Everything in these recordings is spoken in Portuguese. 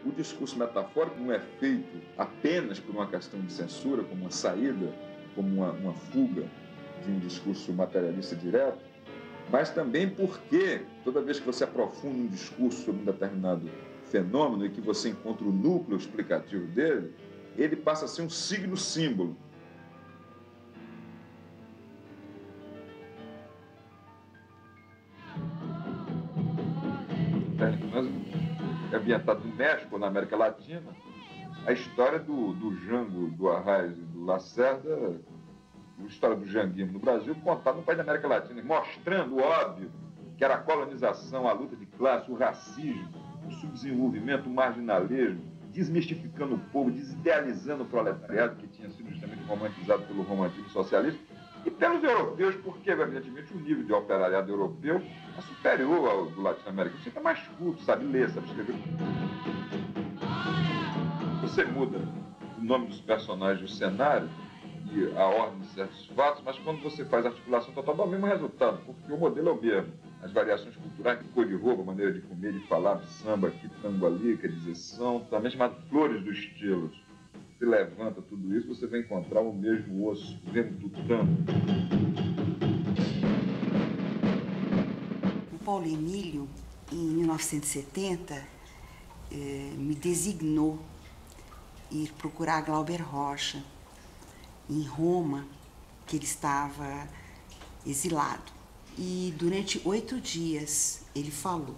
O discurso metafórico não é feito apenas por uma questão de censura, como uma saída, como uma fuga de um discurso materialista direto, mas também porque toda vez que você aprofunda um discurso sobre um determinado fenômeno e que você encontra o núcleo explicativo dele, ele passa a ser um signo-símbolo. É ambientado no México, na América Latina. A história do Jango, do Arraes e do Lacerda, a história do janguismo no Brasil, contada no país da América Latina, mostrando o óbvio que era a colonização, a luta de classe, o racismo, o subdesenvolvimento, o marginalismo, desmistificando o povo, desidealizando o proletariado, que tinha sido justamente romantizado pelo romantismo socialista, e pelos europeus, porque, evidentemente, o nível de operariado europeu é superior ao do latino-americano. Você é mais culto, sabe ler, sabe escrever. Você muda o nome dos personagens, o cenário e a ordem de certos fatos, mas quando você faz a articulação total, dá o mesmo resultado, porque o modelo é o mesmo. As variações culturais, cor de roupa, maneira de comer, de falar, samba aqui, tango ali, quer dizer, são também chamadas flores do estilo. Você levanta tudo isso, você vai encontrar o mesmo osso, vendo tutano. O Paulo Emílio, em 1970, me designou ir procurar Glauber Rocha em Roma, que ele estava exilado. E durante 8 dias ele falou.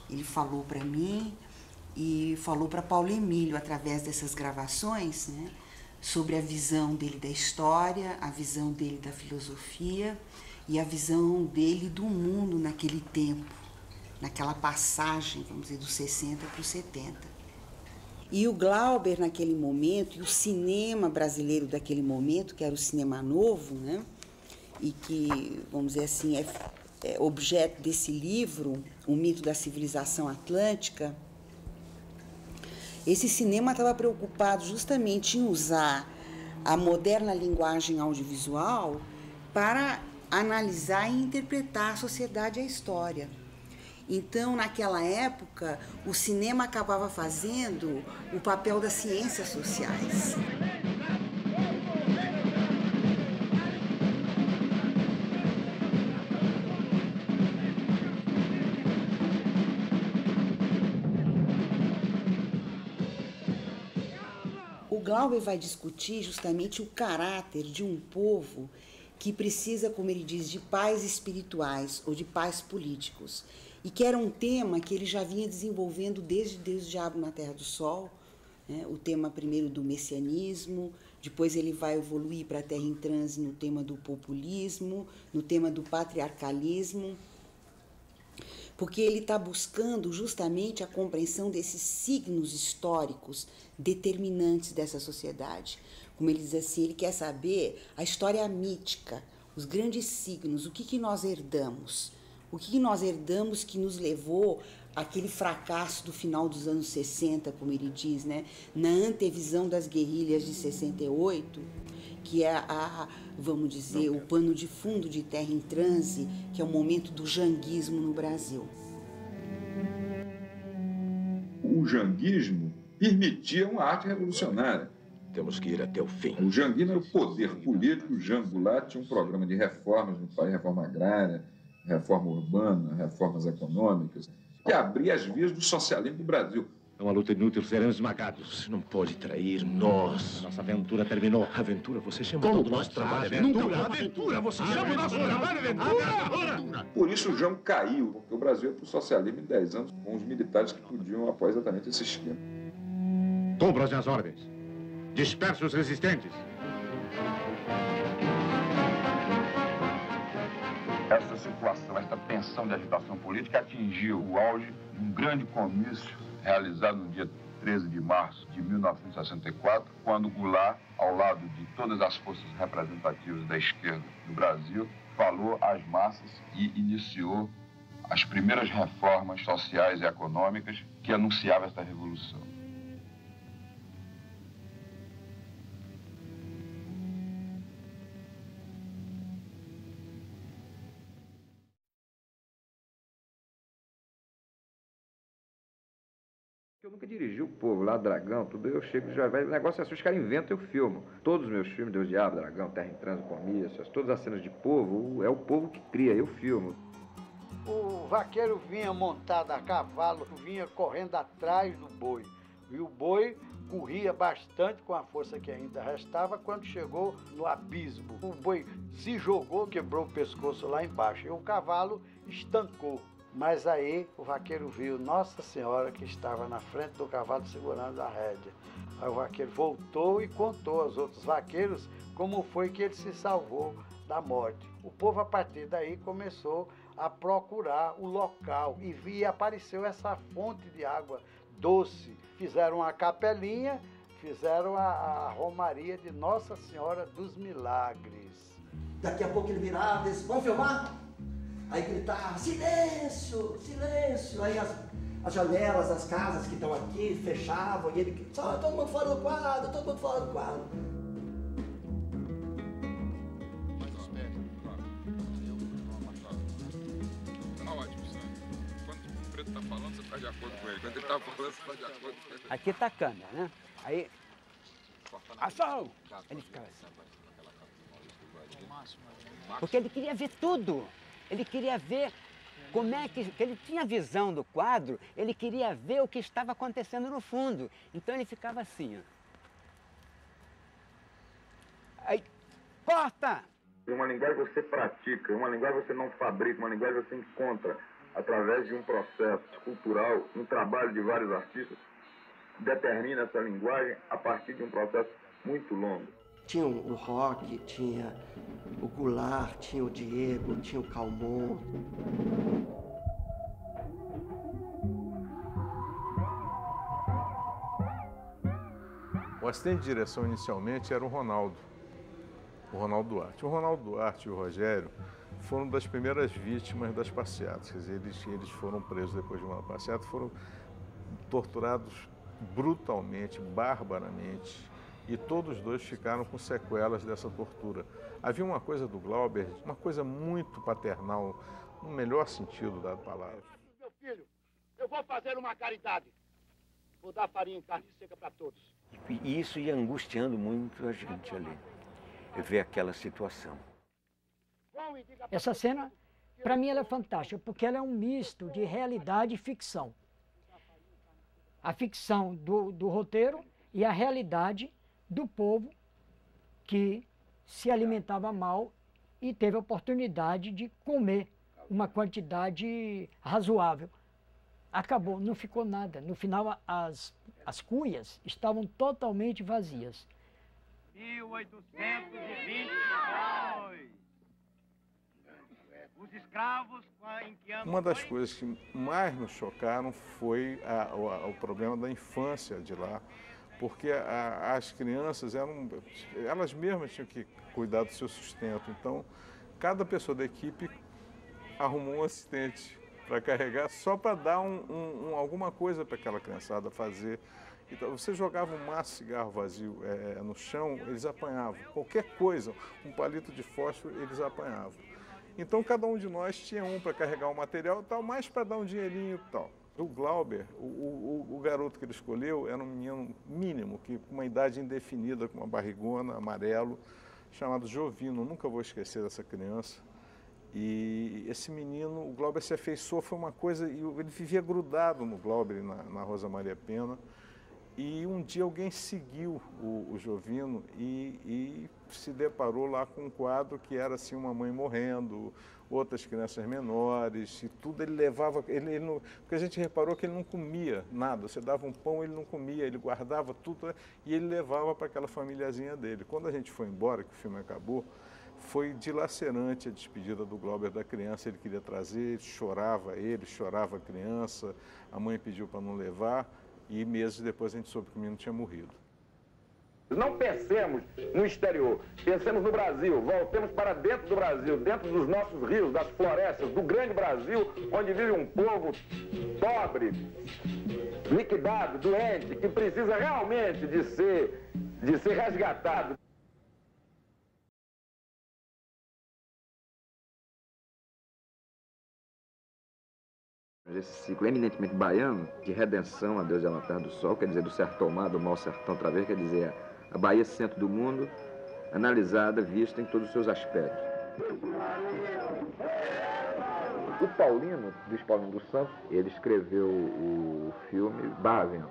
Ele falou para mim e falou para Paulo Emílio, através dessas gravações, né, sobre a visão dele da história, a visão dele da filosofia e a visão dele do mundo naquele tempo, naquela passagem, vamos dizer, dos 60 para os 70. E o Glauber, naquele momento, e o cinema brasileiro daquele momento, que era o cinema novo, né, e que, vamos dizer assim, é objeto desse livro, O Mito da Civilização Atlântica, esse cinema estava preocupado justamente em usar a moderna linguagem audiovisual para analisar e interpretar a sociedade e a história. Então, naquela época, o cinema acabava fazendo o papel das ciências sociais. O Glauber vai discutir justamente o caráter de um povo que precisa, como ele diz, de pais espirituais ou de pais políticos. E que era um tema que ele já vinha desenvolvendo desde Deus e o Diabo na Terra do Sol, né? O tema primeiro do messianismo, depois ele vai evoluir para a Terra em Transe no tema do populismo, no tema do patriarcalismo, porque ele está buscando justamente a compreensão desses signos históricos determinantes dessa sociedade. Como ele diz assim, ele quer saber a história mítica, os grandes signos, o que nós herdamos. O que nós herdamos que nos levou àquele fracasso do final dos anos 60, como ele diz, né? Na antevisão das guerrilhas de 68, que é vamos dizer, o pano de fundo de Terra em Transe, que é o momento do janguismo no Brasil. O janguismo permitia uma arte revolucionária. Temos que ir até o fim. O janguismo era o poder político, o Jango lá tinha um programa de reformas no país, reforma agrária, reforma urbana, reformas econômicas, que abria as vias do socialismo do Brasil. É uma luta inútil, seremos esmagados. Não pode trair nós. Nossa aventura terminou. Aventura, você chama Como todo nós trabalho trabalhamos? aventura? Aventura, você chama nosso trabalho aventura? Por isso o Jango caiu, porque o Brasil ia para o socialismo em 10 anos, com os militares que podiam apoiar exatamente esse esquema. Cumpram as ordens. Disperse os resistentes. Essa situação, essa tensão de agitação política atingiu o auge de um grande comício realizado no dia 13 de março de 1964, quando Goulart, ao lado de todas as forças representativas da esquerda do Brasil, falou às massas e iniciou as primeiras reformas sociais e econômicas que anunciavam esta revolução. Eu nunca dirigi o povo lá, Dragão, tudo, eu chego já vai, o negócio é assim, os caras inventam, eu filmo. Todos os meus filmes, Deus Diabo, Dragão, Terra em Trânsito, Comícios, todas as cenas de povo, é o povo que cria, eu filmo. O vaqueiro vinha montado a cavalo, vinha correndo atrás do boi. E o boi corria bastante com a força que ainda restava quando chegou no abismo. O boi se jogou, quebrou o pescoço lá embaixo e o cavalo estancou. Mas aí o vaqueiro viu Nossa Senhora que estava na frente do cavalo segurando a rédea. Aí o vaqueiro voltou e contou aos outros vaqueiros como foi que ele se salvou da morte. O povo a partir daí começou a procurar o local e apareceu essa fonte de água doce. Fizeram uma capelinha, fizeram a romaria de Nossa Senhora dos Milagres. Daqui a pouco ele virava e disse, vamos filmar? Aí gritava, silêncio, silêncio. Aí as janelas das casas que estão aqui fechavam e ele, só todo mundo fora do quadro, todo mundo fora do quadro. Mas espere, claro. Eu não amassado. Tá ótimo, Sam. Quando o preto tá falando, você tá de acordo com ele. Quando ele tá falando, você tá de acordo com ele. Aqui tá a câmera, né? Aí, ação! Ele ficava assim. Porque ele queria ver tudo. Ele queria ver como é que ele tinha visão do quadro, ele queria ver o que estava acontecendo no fundo. Então ele ficava assim, ó. Aí, corta! Uma linguagem você pratica, uma linguagem você não fabrica, uma linguagem você encontra através de um processo cultural, um trabalho de vários artistas, determina essa linguagem a partir de um processo muito longo. Tinha o Rock, tinha o Goulart, tinha o Diego, tinha o Calmon. O assistente de direção inicialmente era o Ronaldo Duarte. O Ronaldo Duarte e o Rogério foram das primeiras vítimas das passeatas. Quer dizer, eles foram presos depois de uma passeata, foram torturados brutalmente, barbaramente, e todos os dois ficaram com sequelas dessa tortura. Havia uma coisa do Glauber, uma coisa muito paternal, no melhor sentido da palavra. Meu filho, eu vou fazer uma caridade. Vou dar farinha em carne seca para todos. E isso ia angustiando muito a gente ali, ver aquela situação. Essa cena, para mim, ela é fantástica, porque ela é um misto de realidade e ficção. A ficção do roteiro e a realidade do povo que se alimentava mal e teve a oportunidade de comer uma quantidade razoável. Acabou, não ficou nada. No final, as cuias estavam totalmente vazias. 1822. Os escravos em que ano Uma das coisas que mais nos chocaram foi o problema da infância de lá, porque as crianças elas mesmas tinham que cuidar do seu sustento. Então, cada pessoa da equipe arrumou um assistente para carregar, só para dar alguma coisa para aquela criançada fazer. Então, você jogava um maço de cigarro vazio no chão, eles apanhavam. Qualquer coisa, um palito de fósforo, eles apanhavam. Então, cada um de nós tinha um para carregar o material e tal, mais para dar um dinheirinho e tal. O Glauber, o garoto que ele escolheu, era um menino mínimo, com uma idade indefinida, com uma barrigona, amarelo, chamado Jovino. Nunca vou esquecer dessa criança. E esse menino, o Glauber se afeiçoou, foi uma coisa, e ele vivia grudado no Glauber, na Rosa Maria Pena. E um dia alguém seguiu o Jovino e se deparou lá com um quadro que era assim, uma mãe morrendo, outras crianças menores, e tudo ele levava, ele não, porque a gente reparou que ele não comia nada, você dava um pão, ele não comia, ele guardava tudo e ele levava para aquela famíliazinha dele. Quando a gente foi embora, que o filme acabou, foi dilacerante a despedida do Glauber da criança, ele queria trazer, chorava a criança, a mãe pediu para não levar, e meses depois a gente soube que o menino tinha morrido. Não pensemos no exterior, pensemos no Brasil, voltemos para dentro do Brasil, dentro dos nossos rios, das florestas, do grande Brasil, onde vive um povo pobre, liquidado, doente, que precisa realmente de ser resgatado. Esse ciclo eminentemente baiano, de redenção a Deus é uma terra do sol, quer dizer, do certo tomar, do mal sertão outra vez, quer dizer, a Bahia centro do mundo, analisada, vista em todos os seus aspectos. O Paulino, Luiz Paulino dos Santos, ele escreveu o filme Barravento,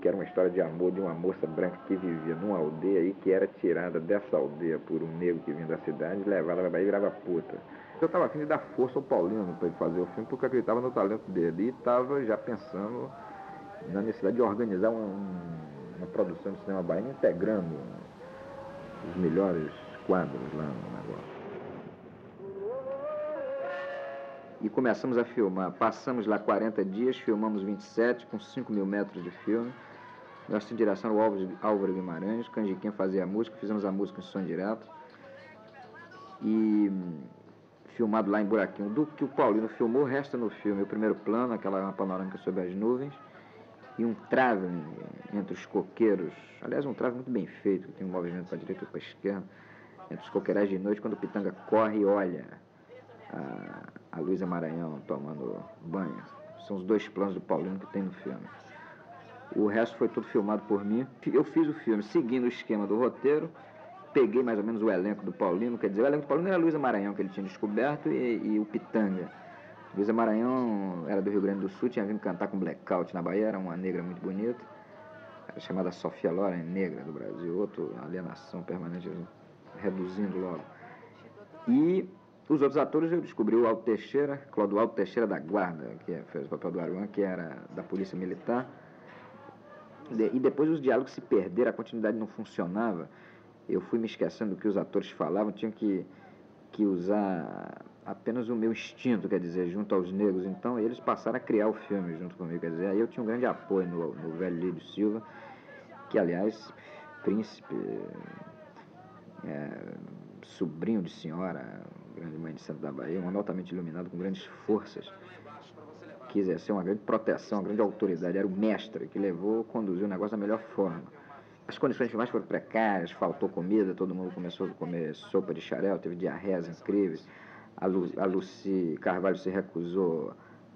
que era uma história de amor de uma moça branca que vivia numa aldeia e que era tirada dessa aldeia por um negro que vinha da cidade, levada para a Bahia e virava puta. Eu estava a fim de dar força ao Paulino para ele fazer o filme, porque eu acreditava no talento dele e estava já pensando na necessidade de organizar uma produção de cinema baiano, integrando os melhores quadros lá no negócio. E começamos a filmar, passamos lá 40 dias, filmamos 27, com 5.000 metros de filme. Nossa direção era o Álvaro Guimarães, Canjiquinha fazia a música, fizemos a música em som direto. E filmado lá em Buraquinho. Do que o Paulino filmou, resta no filme o primeiro plano, aquela panorâmica sobre as nuvens, e um trave entre os coqueiros, aliás, um trave muito bem feito, que tem um movimento para a direita e para a esquerda, entre os coqueirais de noite, quando o Pitanga corre e olha a Luísa Maranhão tomando banho. São os dois planos do Paulino que tem no filme. O resto foi tudo filmado por mim. Eu fiz o filme seguindo o esquema do roteiro, peguei mais ou menos o elenco do Paulino, quer dizer, o elenco do Paulino era a Luísa Maranhão, que ele tinha descoberto, e o Pitanga. Luísa Maranhão era do Rio Grande do Sul, tinha vindo cantar com Blackout na Bahia, era uma negra muito bonita, era chamada Sofia Loren, negra do Brasil, outra alienação permanente, reduzindo logo. E os outros atores eu descobri o Alto Teixeira, Clodoaldo Teixeira da Guarda, que fez o papel do Aruan, que era da Polícia Militar. E depois os diálogos se perderam, a continuidade não funcionava. Eu fui me esquecendo do que os atores falavam, tinha que usar apenas o meu instinto, quer dizer, junto aos negros. Então eles passaram a criar o filme junto comigo, quer dizer, aí eu tinha um grande apoio no velho Lídio Silva, que aliás, príncipe, sobrinho de senhora, grande mãe de santo da Bahia, um homem altamente iluminado, com grandes forças, que exerceu uma grande proteção, uma grande autoridade, era o mestre que conduziu o negócio da melhor forma. As condições filmagens foram precárias, faltou comida, todo mundo começou a comer sopa de xarel, teve diarreias incríveis. A Lucy Carvalho se recusou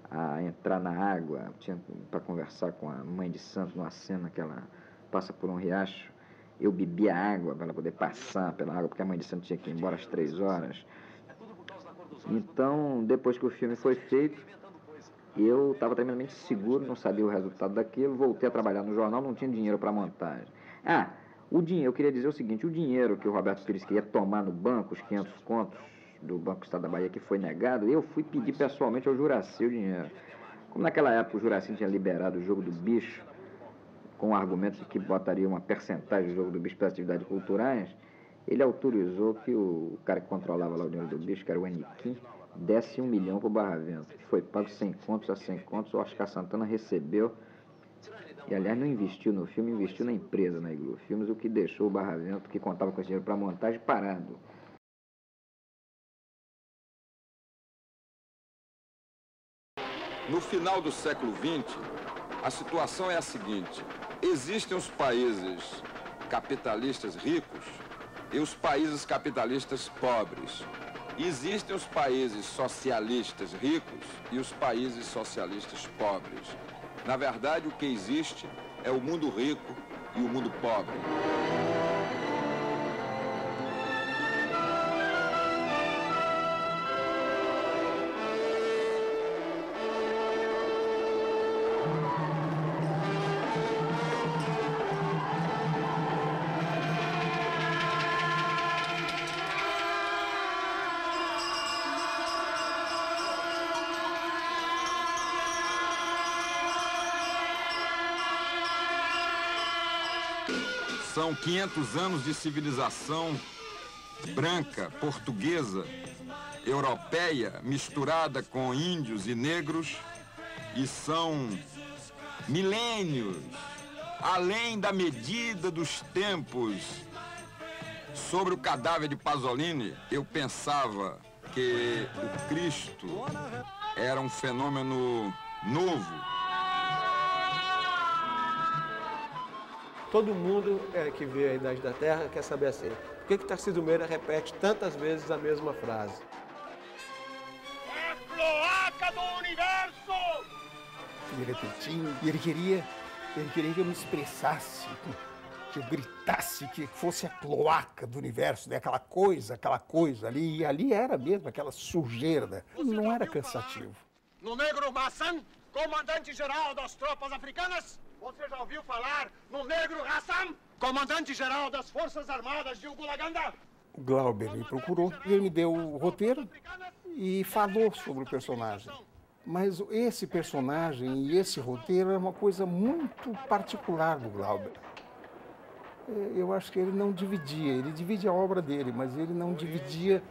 a entrar na água, tinha para conversar com a mãe de santo numa cena que ela passa por um riacho. Eu bebia água para ela poder passar pela água, porque a mãe de santo tinha que ir embora às 3 horas. Então, depois que o filme foi feito, eu estava tremendamente seguro, não sabia o resultado daquilo, voltei a trabalhar no jornal, não tinha dinheiro para montagem. Eu queria dizer o seguinte, o dinheiro que o Roberto Pires queria tomar no banco, os 500 contos do Banco Estado da Bahia, que foi negado, eu fui pedir pessoalmente ao Juracy o dinheiro. Como naquela época o Juracy tinha liberado o Jogo do Bicho, com o argumento de que botaria uma percentagem do Jogo do Bicho para atividades culturais, ele autorizou que o cara que controlava lá o dinheiro do bicho, que era o Eniquim, desse 1 milhão para o Barravento, que foi pago 100 contos a 100 contos, o Oscar Santana recebeu, e aliás não investiu no filme, investiu na empresa, na Iglu Filmes, o que deixou o Barravento, que contava com esse dinheiro para montagem, parado. No final do século XX, a situação é a seguinte: existem os países capitalistas ricos e os países capitalistas pobres. Existem os países socialistas ricos e os países socialistas pobres. Na verdade, o que existe é o mundo rico e o mundo pobre. São 500 anos de civilização branca, portuguesa, europeia, misturada com índios e negros, e são milênios, além da medida dos tempos. Sobre o cadáver de Pasolini, eu pensava que o Cristo era um fenômeno novo. Todo mundo que vê a Idade da Terra quer saber assim, por que Tarcísio Meira repete tantas vezes a mesma frase? A cloaca do de repetir. E ele queria que eu me expressasse, que eu gritasse, que fosse a cloaca do universo, né? aquela coisa ali. E ali era mesmo, aquela sujeira. Né? Não era cansativo. No Negro Hassan, comandante-geral das tropas africanas? Você já ouviu falar no Negro Hassan, comandante-geral das Forças Armadas de Ugulaganda? O Glauber me procurou, ele me deu o roteiro e falou sobre o personagem. Mas esse personagem e esse roteiro é uma coisa muito particular do Glauber. Eu acho que ele não dividia, ele divide a obra dele, mas ele não dividia,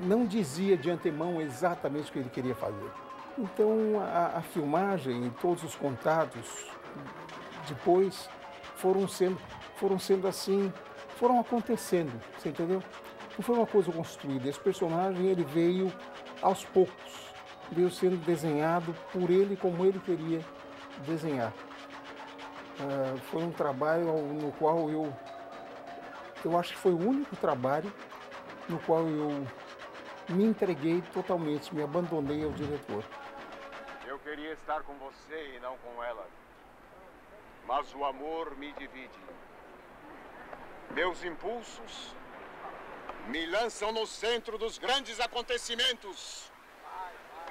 não dizia de antemão exatamente o que ele queria fazer. Então a filmagem e todos os contatos depois foram sendo assim, foram acontecendo, você entendeu? Não foi uma coisa construída, esse personagem ele veio aos poucos, veio sendo desenhado por ele como ele queria desenhar. Foi um trabalho no qual eu acho que foi o único trabalho no qual eu me entreguei totalmente, me abandonei ao diretor. Eu queria estar com você e não com ela, mas o amor me divide. Meus impulsos me lançam no centro dos grandes acontecimentos.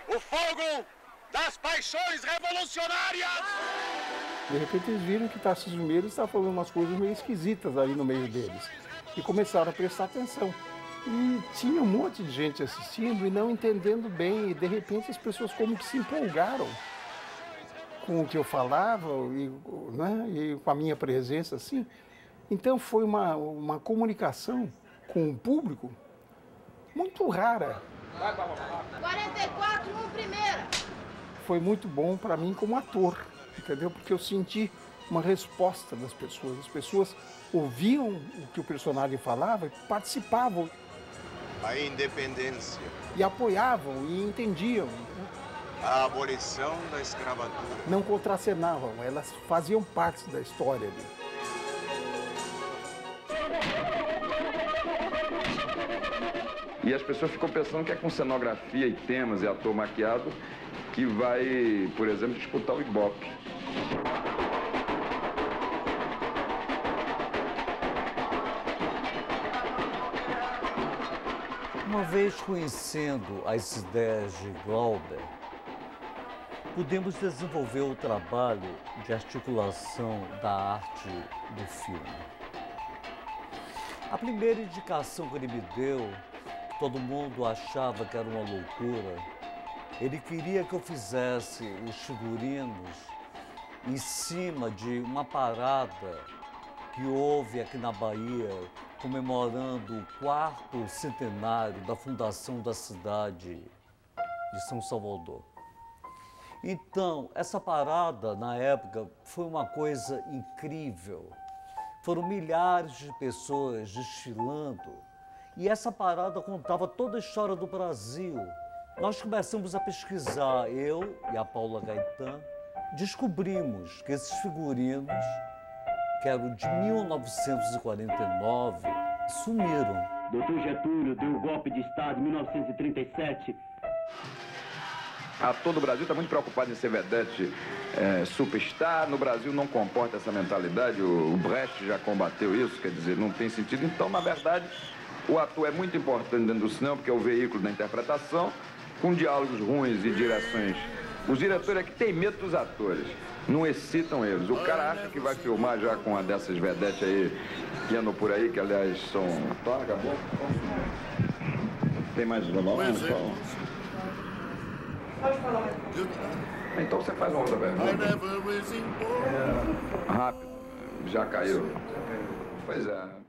O fogo das paixões revolucionárias! De repente eles viram que Tarcísio Meira estava falando umas coisas meio esquisitas ali no meio deles. E começaram a prestar atenção. E tinha um monte de gente assistindo e não entendendo bem. E de repente as pessoas como que se empolgaram com o que eu falava e com a minha presença, assim. Então foi uma comunicação com o público muito rara. 44, 1 primeira. Foi muito bom para mim como ator, entendeu? Porque eu senti uma resposta das pessoas. As pessoas ouviam o que o personagem falava e participavam. A independência. E apoiavam e entendiam. A abolição da escravatura. Não contracenavam, elas faziam parte da história ali. E as pessoas ficam pensando que é com cenografia e temas e ator maquiado que vai, por exemplo, disputar o Ibope. Uma vez conhecendo as ideias de Glauber, pudemos desenvolver o trabalho de articulação da arte do filme. A primeira indicação que ele me deu, todo mundo achava que era uma loucura, ele queria que eu fizesse os figurinos em cima de uma parada que houve aqui na Bahia, comemorando o 4º centenário da fundação da cidade de São Salvador. Então, essa parada, na época, foi uma coisa incrível. Foram milhares de pessoas desfilando e essa parada contava toda a história do Brasil. Nós começamos a pesquisar, eu e a Paula Gaetan, descobrimos que esses figurinos, que eram de 1949, sumiram. Doutor Getúlio deu o golpe de Estado em 1937. Todo o Brasil está muito preocupado em ser vedete superstar. No Brasil não comporta essa mentalidade. O Brecht já combateu isso, quer dizer, não tem sentido. Então, na verdade, o ator é muito importante dentro do cinema, porque é o veículo da interpretação, com diálogos ruins e direções. Os diretores é que têm medo dos atores, não excitam eles. O cara acha que vai filmar já com uma dessas vedetes aí, que andam por aí, que aliás são... Tá, acabou? Tem mais uma? Pode falar. Então você faz uma outra pergunta. Rápido, já caiu. Pois é.